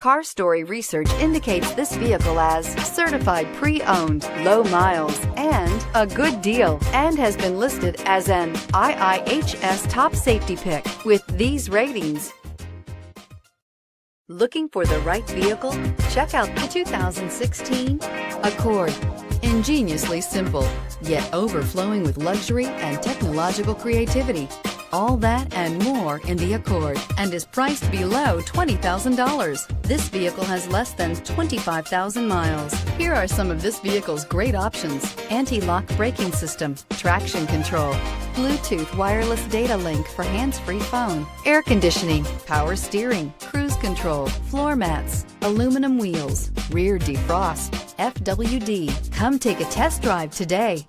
Car Story research indicates this vehicle as certified pre-owned, low miles, and a good deal, and has been listed as an IIHS top safety pick with these ratings. Looking for the right vehicle? Check out the 2016 Accord. Ingeniously simple, yet overflowing with luxury and technological creativity. All that and more in the Accord, and is priced below $20,000. This vehicle has less than 25,000 miles. Here are some of this vehicle's great options: anti-lock braking system, traction control, Bluetooth wireless data link for hands-free phone, air conditioning, power steering, cruise control, floor mats, aluminum wheels, rear defrost, FWD. Come take a test drive today.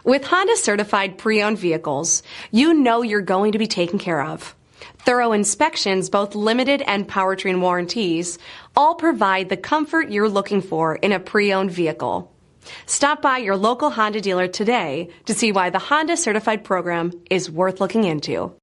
With Honda certified pre-owned vehicles, you know you're going to be taken care of. Thorough inspections, both limited and powertrain warranties, all provide the comfort you're looking for in a pre-owned vehicle. Stop by your local Honda dealer today to see why the Honda certified program is worth looking into.